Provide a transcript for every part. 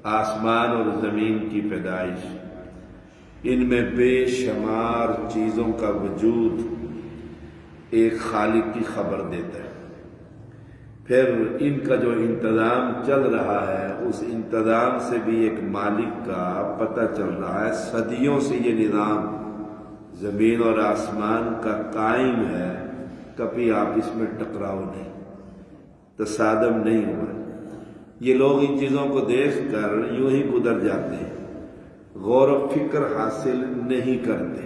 آسمان اور زمین کی پیدائش، ان میں بے شمار چیزوں کا وجود ایک خالق کی خبر دیتا ہے۔ پھر ان کا جو انتظام چل رہا ہے اس انتظام سے بھی ایک مالک کا پتہ چل رہا ہے۔ صدیوں سے یہ نظام زمین اور آسمان کا قائم ہے، کبھی آپس میں ٹکراؤ نہیں، تصادم نہیں ہوا۔ یہ لوگ ان چیزوں کو دیکھ کر یوں ہی گزر جاتے ہیں، غور و فکر حاصل نہیں کرتے۔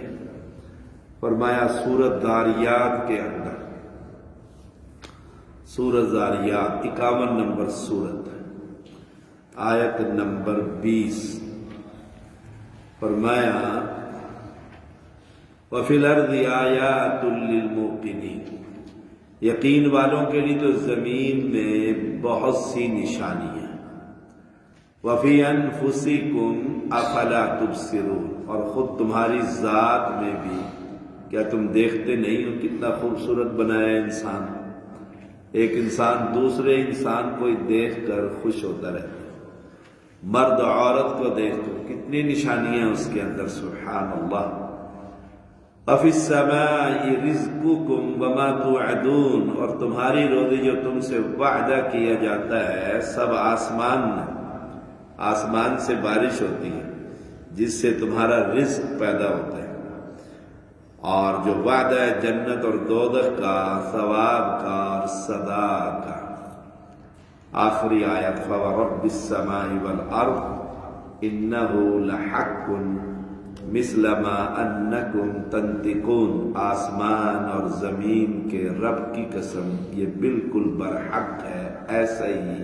فرمایا سورۃ ذاریات کے اندر، سورۃ ذاریات 51 نمبر سورت، آیت نمبر 20، فرمایا وَفِي الْأَرْضِ آیَاتٌ لِّلْمُوقِنِينَ، یقین والوں کے لیے تو زمین میں بہت سی نشانیاں۔ وَفِي أَنفُسِكُمْ أَفَلَا تُبْصِرُونَ، اور خود تمہاری ذات میں بھی کیا تم دیکھتے نہیں ہو کتنا خوبصورت بنایا ہے انسان۔ ایک انسان دوسرے انسان کو دیکھ کر خوش ہوتا رہتا ہے، مرد عورت کو دیکھ کر کتنی نشانیاں اس کے اندر، سبحان اللہ۔ وَفِي السَّمَاءِ رِزْقُكُمْ وَمَا تُوعَدُونَ، اور تمہاری روزی جو تم سے وعدہ کیا جاتا ہے سب آسمان میں، آسمان سے بارش ہوتی ہے جس سے تمہارا رزق پیدا ہوتا ہے، اور جو وعدہ ہے جنت اور دوزخ کا، ثواب کا اور سزا کا۔ آخری آیت فَوَرَبِّ السَّمَاءِ وَالْأَرْضِ إِنَّهُ لَحَقٌّ مثل ما انکم تنطقون، آسمان اور زمین کے رب کی قسم یہ بالکل برحق ہے، ایسا ہی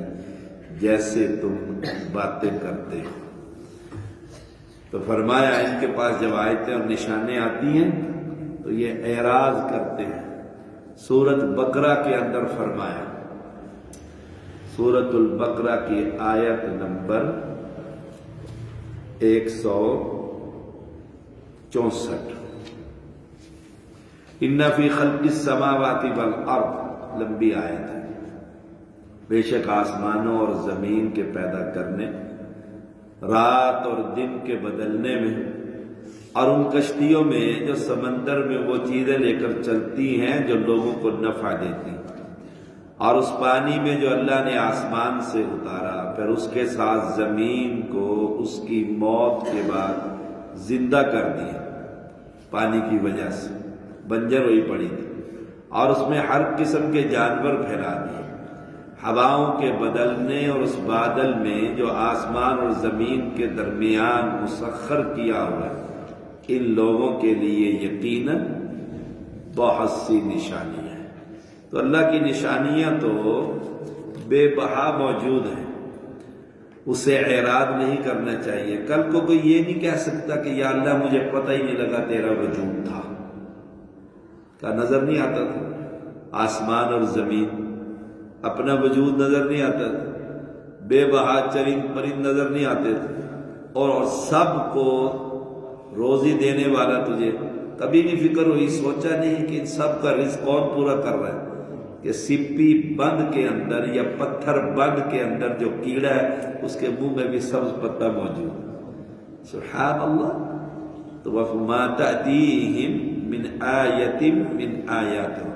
جیسے تم باتیں کرتے ہو۔ تو فرمایا ان کے پاس جب آیتیں اور نشانیں آتی ہیں تو یہ اعراض کرتے ہیں۔ سورۃ بقرہ کے اندر فرمایا، سورۃ البقرہ کی آیت نمبر 164، ان فی خلق السماوات والارض، لمبی آیت ہے۔ بے شک آسمانوں اور زمین کے پیدا کرنے، رات اور دن کے بدلنے میں، اور ان کشتیوں میں جو سمندر میں وہ چیزیں لے کر چلتی ہیں جو لوگوں کو نفع دیتی، اور اس پانی میں جو اللہ نے آسمان سے اتارا، پھر اس کے ساتھ زمین کو اس کی موت کے بعد زندہ کر دیا پانی کی وجہ سے، بنجر ہوئی پڑی تھی، اور اس میں ہر قسم کے جانور پھیلا دیے۔ ہواؤں کے بدلنے اور اس بادل میں جو آسمان اور زمین کے درمیان مسخر کیا ہوا ہے، ان لوگوں کے لیے یقیناً بہت سی نشانیاں ہیں۔ تو اللہ کی نشانیاں تو بے بہا موجود ہیں، اسے اعراض نہیں کرنا چاہیے۔ کل کو کوئی یہ نہیں کہہ سکتا کہ یا اللہ مجھے پتہ ہی نہیں لگا تیرا وجود تھا، کیا نظر نہیں آتا تھا؟ آسمان اور زمین اپنا وجود نظر نہیں آتا تھا، بے بہا چرند پرند نظر نہیں آتے تھے، اور سب کو روزی دینے والا تجھے کبھی نہیں فکر ہوئی، سوچا نہیں کہ ان سب کا رزق کون پورا کر رہا ہے؟ کہ سپی بند کے اندر یا پتھر بند کے اندر جو کیڑا ہے اس کے منہ میں بھی سبز پتا موجود ہے، سبحان اللہ۔ تو وَمَا تَأْتِيهِمْ مِنْ آیَةٍ مِنْ آیَاتِهِ،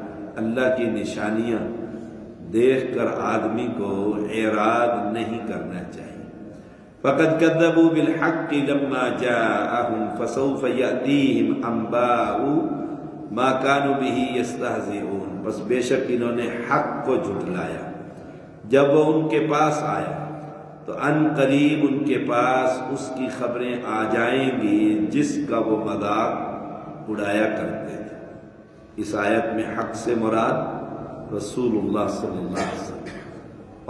اللہ کی نشانیاں دیکھ کر آدمی کو اعراض نہیں کرنا چاہیے۔ فَقَدْ كَذَّبُوا بِالْحَقِّ لَمَّا جَاءَهُمْ فَسَوْفَ يَأْتِيهِمْ أَنْبَاءُ مَا كَانُوا بِهِ يَسْتَهْزِئُونَ، بس بے شک انہوں نے حق کو جھٹلایا، جب وہ ان کے پاس آیا تو ان قریب ان کے پاس اس کی خبریں آ جائیں گی جس کا وہ مذاق اڑایا کرتے تھے۔ اس آیت میں حق سے مراد رسول اللہ صلی اللہ علیہ وسلم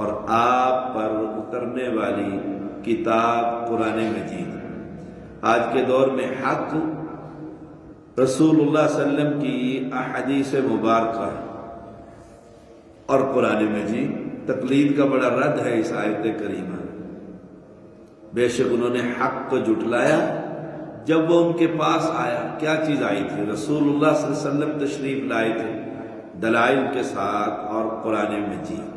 اور آپ پر اترنے والی کتاب قرآن مجید۔ آج کے دور میں حق رسول اللہ صلی اللہ علیہ وسلم کی احادیث مبارکہ اور قرآن مجید، تقلید کا بڑا رد ہے اس آیت کریمہ۔ بے شک انہوں نے حق کو جھٹلایا جب وہ ان کے پاس آیا۔ کیا چیز آئی تھی؟ رسول اللہ صلی اللہ علیہ وسلم تشریف لائے تھے دلائل کے ساتھ اور قرآن مجید،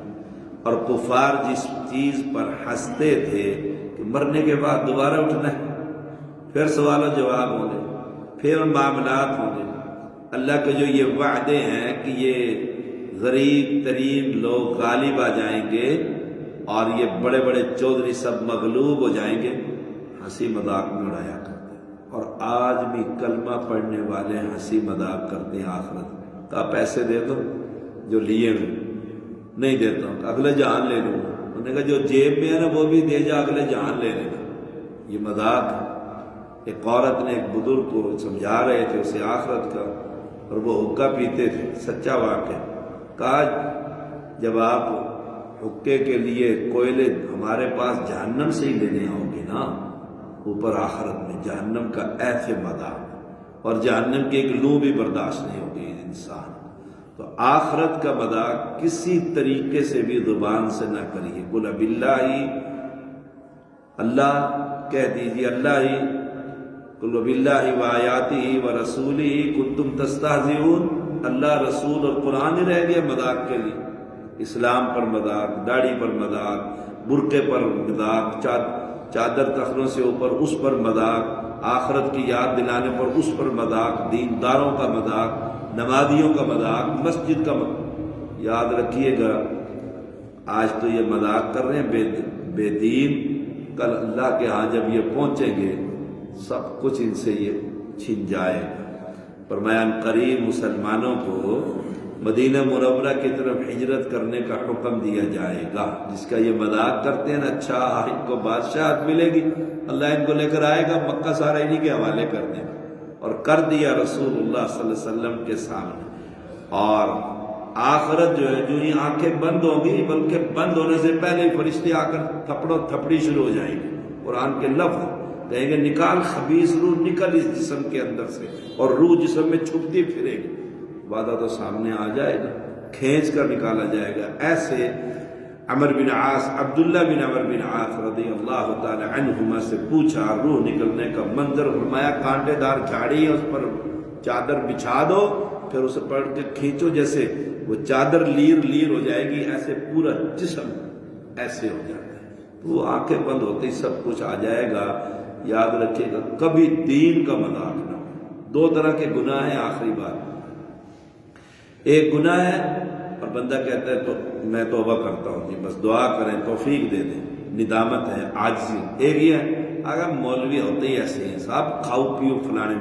اور کفار جس چیز پر ہنستے تھے کہ مرنے کے بعد دوبارہ اٹھنا ہے، پھر سوال و جواب ہوں گے، پھر معاملات ہوں گے۔ اللہ کے جو یہ وعدے ہیں کہ یہ غریب ترین لوگ غالب آ جائیں گے اور یہ بڑے بڑے چودھری سب مغلوب ہو جائیں گے، ہنسی مذاق میں اڑایا کرتے ہیں۔ اور آج بھی کلمہ پڑھنے والے ہنسی مذاق کرتے ہیں آخرت کا، پیسے دے دو جو لیے نہیں دیتا ہوں، اگلے جہان لے لوں گا۔ انہوں نے کہا جو جیب میں ہے نا وہ بھی دے جا، اگلے جہان لے لینا۔ یہ مذاق ہے۔ ایک عورت نے ایک بزرگ کو سمجھا رہے تھے اسے آخرت کا، اور وہ حقہ پیتے تھے، سچا واقعہ۔ کہا جب آپ حقے کے لیے کوئلے ہمارے پاس جہنم سے ہی لینے آؤ گے نا، اوپر آخرت میں جہنم کا ایسے مذاق، اور جہنم کی ایک لو بھی برداشت نہیں ہوگی انسان۔ تو آخرت کا مذاق کسی طریقے سے بھی زبان سے نہ کریے۔ قل باللہ، اللہ کہہ دیجیے اللہ ہی، قل باللہ وآیاتہ ورسولہ کنتم تستہزئون، اللہ رسول اور قرآن ہی رہ گیا مذاق کے لیے۔ اسلام پر مذاق، داڑھی پر مذاق، برقعے پر مذاق، چادر تخنوں سے اوپر اس پر مذاق، آخرت کی یاد دلانے پر اس پر مذاق، دینداروں کا مذاق، نمازیوں کا مذاق، مسجد کا مذاق۔ یاد رکھیے گا آج تو یہ مذاق کر رہے ہیں بے دین، کل اللہ کے ہاں جب یہ پہنچیں گے سب کچھ ان سے یہ چھن جائے گا۔ فرمایا قریب مسلمانوں کو مدینہ منورہ کی طرف ہجرت کرنے کا حکم دیا جائے گا۔ جس کا یہ مذاق کرتے ہیں نا، اچھا ان کو بادشاہت ملے گی، اللہ ان کو لے کر آئے گا، مکہ سارا انہی کے حوالے کر دیں گے۔ اور کر دیا رسول اللہ صلی اللہ علیہ وسلم کے سامنے۔ اور آخرت جو ہے جو ہی آنکھیں بند ہوں گی، بلکہ بند ہونے سے پہلے ہی فرشتے آ کر تھپڑو تھپڑی شروع ہو جائیں گے۔ قرآن کے لفظ کہیں گے نکال خبیث روح، نکل اس جسم کے اندر سے، اور روح جسم میں چھپتی پھرے گی۔ وعدہ تو سامنے آ جائے گا، کھینچ کر نکالا جائے گا۔ ایسے عمر بن عاص، عبداللہ بن عمر بن عاص رضی اللہ تعالی عنہما سے پوچھا روح نکلنے کا منظر، فرمایا کانٹے دار جھاڑی ہے، اس پر چادر بچھا دو، پھر اسے پڑھ کے کھینچو، جیسے وہ چادر لیر لیر ہو جائے گی، ایسے پورا جسم ایسے ہو جاتا ہے۔ تو وہ آنکھیں بند ہوتی سب کچھ آ جائے گا۔ یاد رکھیے گا کبھی دین کا مذاق نہ ہو۔ دو طرح کے گناہ ہیں، آخری بات، ایک گناہ ہے اور بندہ کہتا ہے تو میں توبہ کرتا ہوں، جی بس دعا کریں توفیق دے دیں، ندامت ہے، عاجزی۔ ایک یہ ہے اگر مولوی ہوتے ہی ایسے ہیں صاحب، کھاؤ پیو فلانے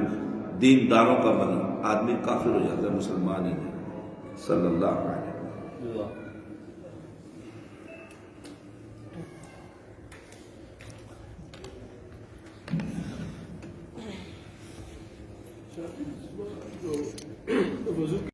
دینداروں کا مذاق، آدمی کافر ہو جاتا ہے، مسلمان ہی نہیں۔ صلی اللہ علیہ وسلم۔